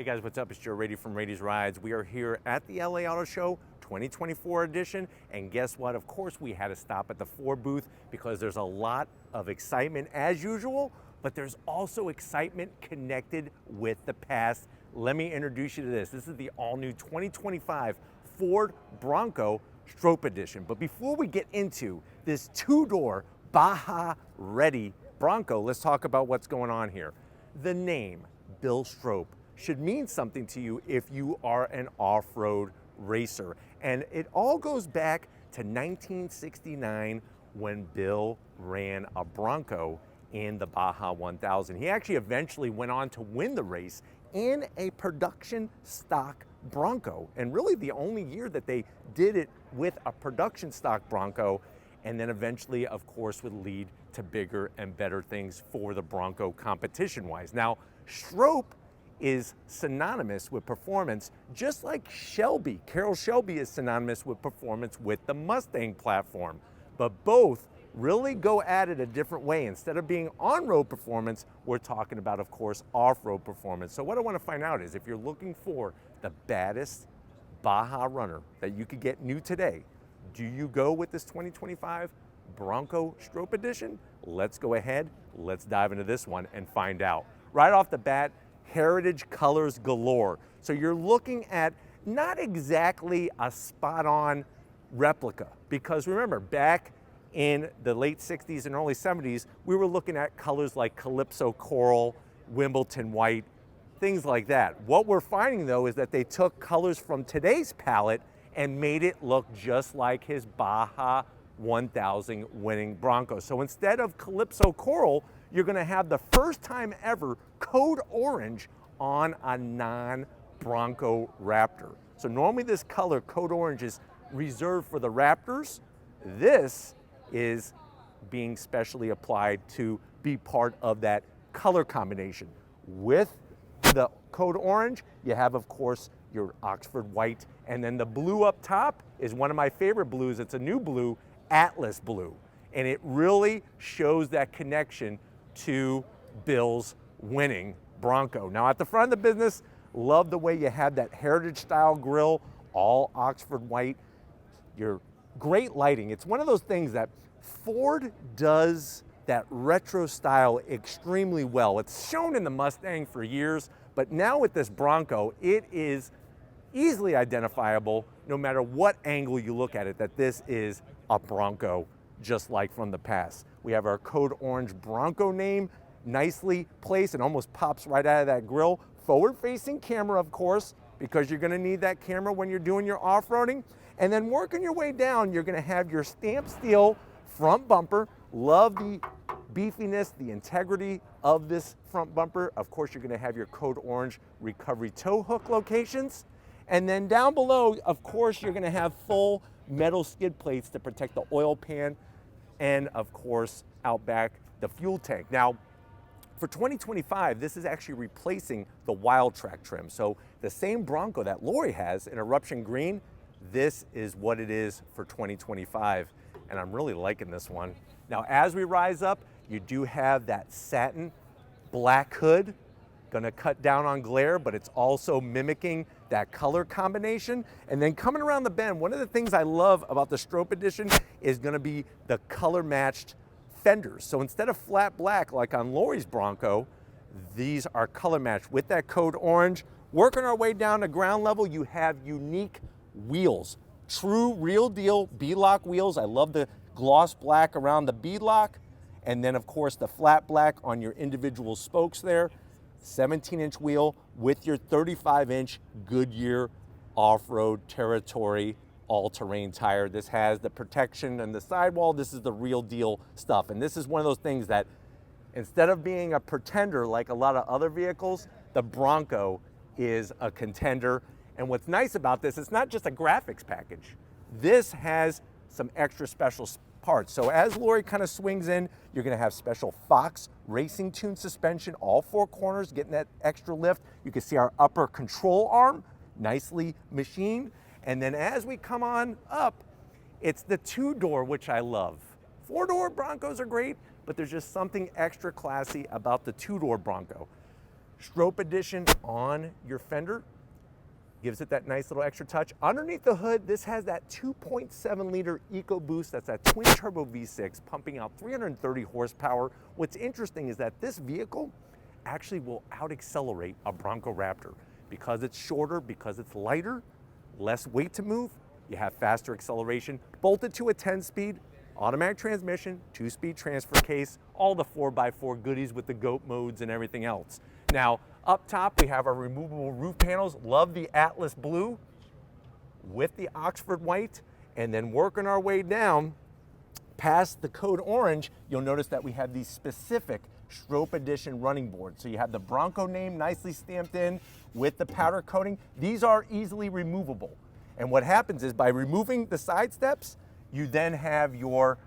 guys, what's up? It's Joe Raiti from Raiti's Rides. We are here at the LA Auto Show 2024 edition, and guess what? Of course we had to stop at the Ford booth because there's a lot of excitement as usual, but there's also excitement connected with the past. Let me introduce you to this. This is the all-new 2025 Ford Bronco Stroppe Edition. But before we get into this two-door Baja ready Bronco, let's talk about what's going on here. The name Bill Stroppe should mean something to you if you are an off-road racer. And it all goes back to 1969 when Bill ran a Bronco in the Baja 1000. He actually eventually went on to win the race in a production stock Bronco, and really the only year that they did it with a production stock Bronco, and then eventually, of course, would lead to bigger and better things for the Bronco competition-wise. Now, Stroppe is synonymous with performance, just like Shelby. Carroll Shelby is synonymous with performance with the Mustang platform, but both really go at it a different way. Instead of being on-road performance, we're talking about, of course, off-road performance. So what I want to find out is if you're looking for the baddest Baja runner that you could get new today, do you go with this 2025 Bronco Stroppe Edition? Let's go ahead, let's dive into this one and find out. Right off the bat, heritage colors galore. So you're looking at not exactly a spot-on replica, because remember, back in the late 60s and early 70s, we were looking at colors like Calypso Coral, Wimbledon White, things like that. What we're finding though is that they took colors from today's palette and made it look just like his Baja 1000 winning Bronco. So instead of Calypso Coral, you're gonna have the first time ever Code Orange on a non-Bronco Raptor. So normally this color, Code Orange, is reserved for the Raptors. This is being specially applied to be part of that color combination. With the Code Orange, you have, of course, your Oxford White, and then the blue up top is one of my favorite blues. It's a new blue, Atlas Blue, and it really shows that connection to Bill's winning Bronco. Now at the front of the business, love the way you have that heritage style grille, all Oxford White, your great lighting. It's one of those things that Ford does that retro style extremely well. It's shown in the Mustang for years, but now with this Bronco, it is easily identifiable no matter what angle you look at it, that this is a Bronco, just like from the past. We have our Code Orange Bronco name nicely placed and almost pops right out of that grille. Forward-facing camera, of course, because you're gonna need that camera when you're doing your off-roading. And then working your way down, you're gonna have your stamped steel front bumper. Love the beefiness, the integrity of this front bumper. Of course, you're gonna have your Code Orange recovery tow hook locations. And then down below, of course, you're gonna have full metal skid plates to protect the oil pan, and of course, out back, the fuel tank. Now, for 2025, this is actually replacing the Wild Track trim. So the same Bronco that Lori has in Eruption Green, this is what it is for 2025, and I'm really liking this one. Now, as we rise up, you do have that satin black hood, gonna cut down on glare, but it's also mimicking that color combination. And then coming around the bend, one of the things I love about the Stroppe Edition is gonna be the color matched fenders. So instead of flat black like on Lori's Bronco, these are color matched with that Code Orange. Working our way down to ground level, you have unique wheels, true real deal beadlock wheels. I love the gloss black around the beadlock, and then of course the flat black on your individual spokes there. 17-inch wheel with your 35-inch Goodyear off-road territory all-terrain tire. This has the protection and the sidewall. This is the real deal stuff, and this is one of those things that instead of being a pretender like a lot of other vehicles, the Bronco is a contender. And what's nice about this, it's not just a graphics package. This has some extra special parts. So as Lori kind of swings in, you're gonna have special Fox Racing Tune suspension, all four corners, getting that extra lift. You can see our upper control arm, nicely machined. And then as we come on up, it's the two-door, which I love. Four-door Broncos are great, but there's just something extra classy about the two-door Bronco. Stroppe Edition on your fender. Gives it that nice little extra touch. Underneath the hood, this has that 2.7 liter EcoBoost. That's that twin turbo V6 pumping out 330 horsepower. What's interesting is that this vehicle actually will out accelerate a Bronco Raptor because it's shorter, because it's lighter, less weight to move. You have faster acceleration, bolted to a 10-speed, automatic transmission, 2-speed transfer case, all the 4x4 goodies with the GOAT modes and everything else. Now, up top, we have our removable roof panels. Love the Atlas blue with the Oxford white. And then working our way down past the code orange, you'll notice that we have these specific Stroppe Edition running boards. So you have the Bronco name nicely stamped in with the powder coating. These are easily removable. And what happens is by removing the side steps, you then have your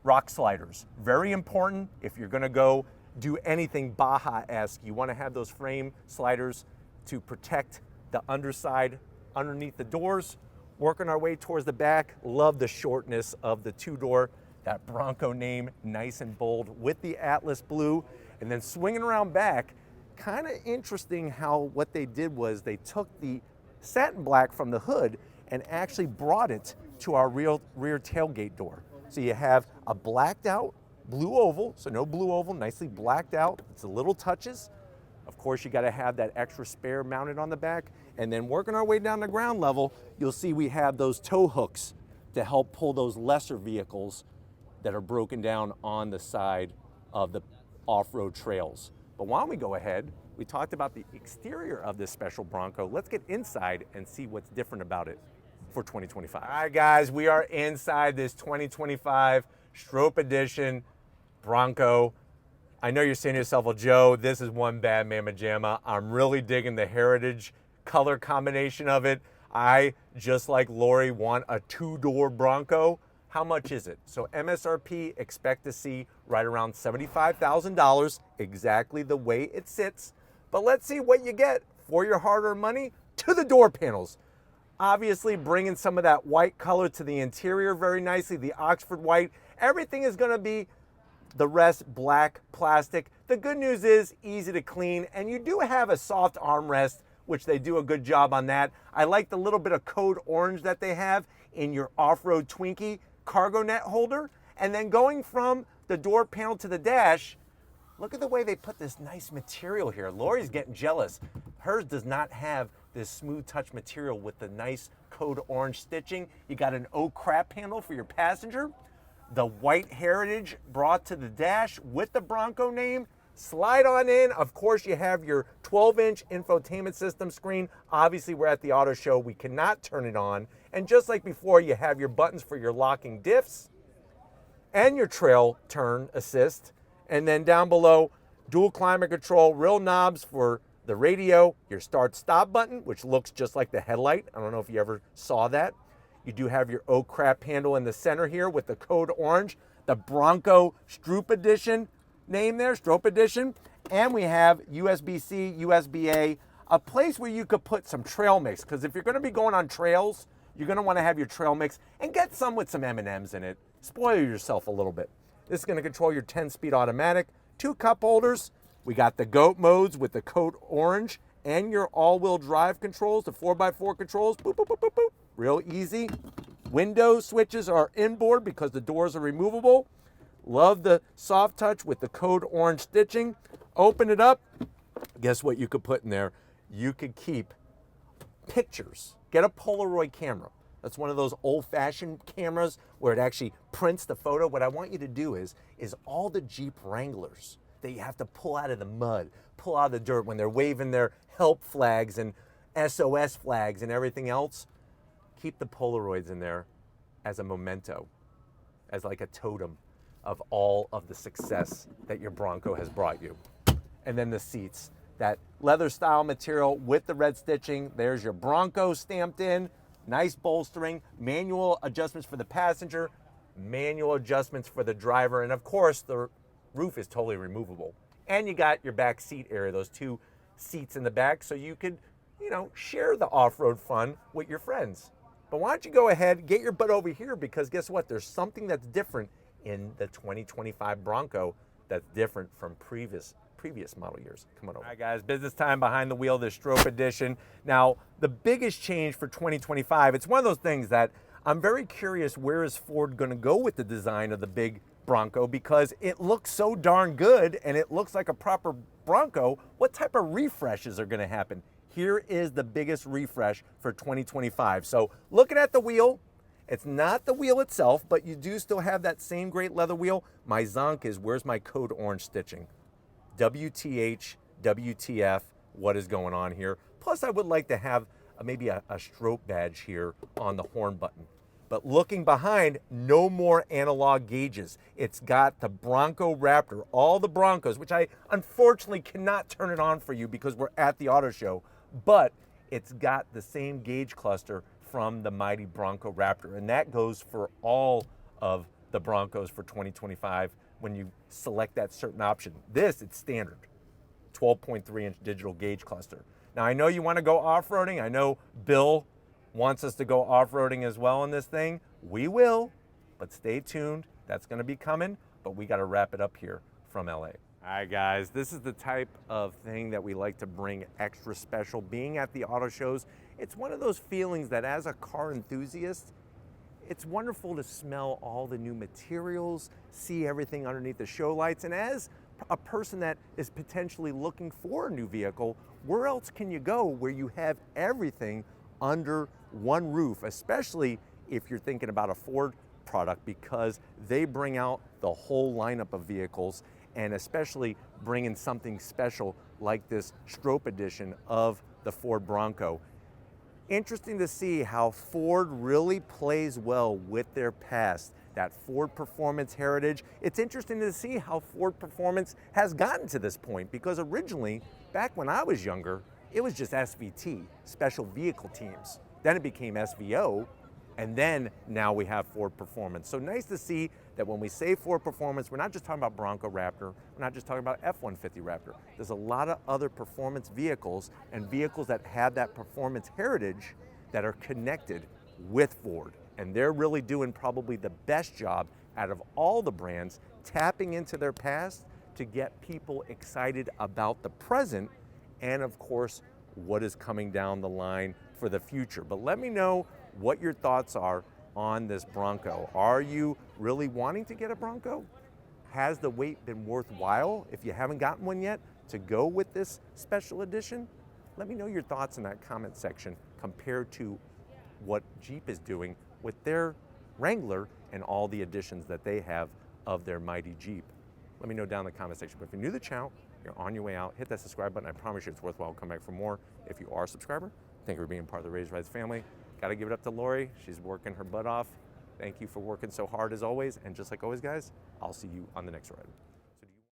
rock sliders. Very important if you're gonna go do anything Baja-esque. You wanna have those frame sliders to protect the underside underneath the doors. Working our way towards the back, love the shortness of the two-door, that Bronco name, nice and bold with the Atlas blue. And then swinging around back, kind of interesting how what they did was they took the satin black from the hood and actually brought it to our rear tailgate door. So you have a blacked out blue oval, so no blue oval, nicely blacked out. It's the little touches. Of course, you gotta have that extra spare mounted on the back. And then working our way down to ground level, you'll see we have those tow hooks to help pull those lesser vehicles that are broken down on the side of the off-road trails. But why don't we go ahead, we talked about the exterior of this special Bronco. Let's get inside and see what's different about it for 2025. All right, guys, we are inside this 2025 Stroppe Edition Bronco. I know you're saying to yourself, well, Joe, this is one bad mamma jamma. I'm really digging the heritage color combination of it. I, just like Lori, want a two-door Bronco. How much is it? So MSRP, expect to see right around $75,000, exactly the way it sits. But let's see what you get for your hard-earned money to the door panels. Obviously bringing some of that white color to the interior very nicely, the Oxford white. Everything is gonna be the rest black plastic. The good news is easy to clean, and you do have a soft armrest, which they do a good job on that. I like the little bit of code orange that they have in your off-road Twinkie cargo net holder. And then going from the door panel to the dash, look at the way they put this nice material here. Lori's getting jealous. Hers does not have this smooth touch material with the nice code orange stitching. You got an oak crap handle for your passenger. The white heritage brought to the dash with the Bronco name. Slide on in. Of course, you have your 12-inch infotainment system screen. Obviously, we're at the auto show. We cannot turn it on. And just like before, you have your buttons for your locking diffs and your trail turn assist. And then down below, dual climate control, real knobs for the radio, your start-stop button, which looks just like the headlight. I don't know if you ever saw that. You do have your oak crap handle in the center here with the code orange, the Bronco Stroppe Edition name there, Stroppe Edition. And we have USB-C, USB-A, a place where you could put some trail mix, because if you're gonna be going on trails, you're gonna wanna have your trail mix and get some with some M&Ms in it. Spoil yourself a little bit. This is gonna control your 10-speed automatic, 2 cup holders. We got the GOAT modes with the code orange and your all-wheel drive controls, the 4x4 controls, boop, boop, boop, boop, boop. Real easy. Window switches are inboard because the doors are removable. Love the soft touch with the code orange stitching. Open it up. Guess what you could put in there? You could keep pictures. Get a Polaroid camera. That's one of those old-fashioned cameras where it actually prints the photo. What I want you to do is all the Jeep Wranglers that you have to pull out of the mud, pull out of the dirt when they're waving their help flags and SOS flags and everything else, keep the Polaroids in there as a memento, as like a totem of all of the success that your Bronco has brought you. And then the seats, that leather style material with the red stitching. There's your Bronco stamped in, nice bolstering, manual adjustments for the passenger, manual adjustments for the driver, and of course the roof is totally removable. And you got your back seat area, those 2 seats in the back, so you could, share the off-road fun with your friends. But why don't you go ahead, get your butt over here, because guess what? There's something that's different in the 2025 Bronco that's different from previous previous model years. Come on over. All right, guys, business time behind the wheel, this Stroppe Edition. Now, the biggest change for 2025, it's one of those things that I'm very curious, where is Ford going to go with the design of the big Bronco, because it looks so darn good and it looks like a proper Bronco. What type of refreshes are going to happen? Here is the biggest refresh for 2025. So looking at the wheel, it's not the wheel itself, but you do still have that same great leather wheel. My zonk is, where's my code orange stitching? WTH, WTF, what is going on here? Plus, I would like to have maybe a Stroppe badge here on the horn button. But looking behind, no more analog gauges. It's got the Bronco Raptor, all the Broncos, which I unfortunately cannot turn it on for you because we're at the auto show, but it's got the same gauge cluster from the mighty Bronco Raptor, and that goes for all of the Broncos for 2025 when you select that certain option. This, it's standard, 12.3-inch digital gauge cluster. Now, I know you want to go off-roading. I know Bill wants us to go off-roading as well in this thing. We will, but stay tuned. That's going to be coming, but we got to wrap it up here from LA. All right, guys, this is the type of thing that we like to bring extra special. Being at the auto shows, it's one of those feelings that as a car enthusiast, it's wonderful to smell all the new materials, see everything underneath the show lights, and as a person that is potentially looking for a new vehicle, where else can you go where you have everything under one roof, especially if you're thinking about a Ford product, because they bring out the whole lineup of vehicles, and especially bringing something special like this Stroppe Edition of the Ford Bronco. Interesting to see how Ford really plays well with their past, that Ford Performance heritage. It's interesting to see how Ford Performance has gotten to this point, because originally, back when I was younger, it was just SVT, Special Vehicle Teams. Then it became SVO, and then now we have Ford Performance. So nice to see that when we say Ford Performance, we're not just talking about Bronco Raptor, we're not just talking about F-150 Raptor. There's a lot of other performance vehicles and vehicles that have that performance heritage that are connected with Ford. And they're really doing probably the best job out of all the brands, tapping into their past to get people excited about the present and, of course, what is coming down the line for the future. But let me know what your thoughts are on this Bronco. Are you really wanting to get a Bronco? Has the wait been worthwhile if you haven't gotten one yet to go with this special edition? Let me know your thoughts in that comment section compared to what Jeep is doing with their Wrangler and all the additions that they have of their mighty Jeep. Let me know down in the comment section. But if you're new to the channel, you're on your way out, hit that subscribe button. I promise you it's worthwhile. Come back for more. If you are a subscriber, thank you for being part of the Raised Rides family. Got to give it up to Lori. She's working her butt off. Thank you for working so hard as always. And just like always, guys, I'll see you on the next ride.